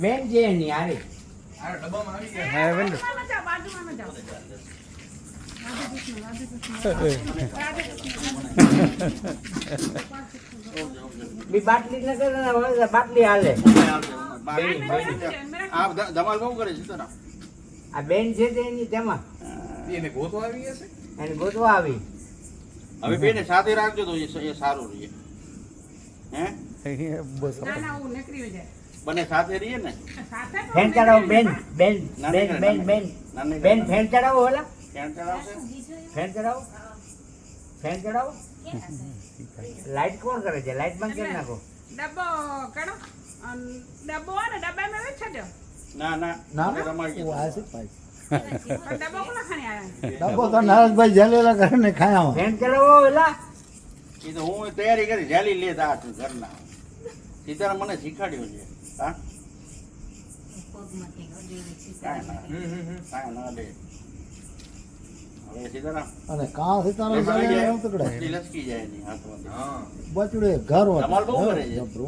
બેન છે એની હારી. બી બાટલી ન કરે ને બાટલી હાલે. ધમાલ બહુ કરે છે. આ બેન છે તે એની તેમાં એને ગોતવા આવી હશે. એને ગોતવા આવી. હવે બેને સાથે રાખજો તો એ સારું રહીએ. બંને સાથે રહીએ ને. ફેન ચડાવો બેન બેન બેન બેન બેન બેન ફેન ચડાવો ઓલા ફેન ચડાવશે. ફેન ચડાવો ફેન ચડાવો. લાઈટ કોણ કરે છે? લાઈટ બંધ કરી નાખો. ડબ્બો કાઢો. ડબ્બો હોય ને ડબ્બામાં વેચ છજો. ના ના ના રમાડી वो ऐसे पाई ડબ્બો કોના ખાણી આવ્યા? डब्बो तो नरेश भाई जलेला घर ने खाया हूं ફેન ચડાવો ઓલા. એ તો હું તૈયારી કરી જાલી લેતા હતું ઘરના. સીતારામ મને શીખવાડ્યું છે. હા કાંઈ ના દે. હવે સીતારામ અને कहां से तारा जलेला उतकड़े લસકી જાય નહીં હાથમાંથી. હા बचड़े घर धमाल बहू करे છે. जबरो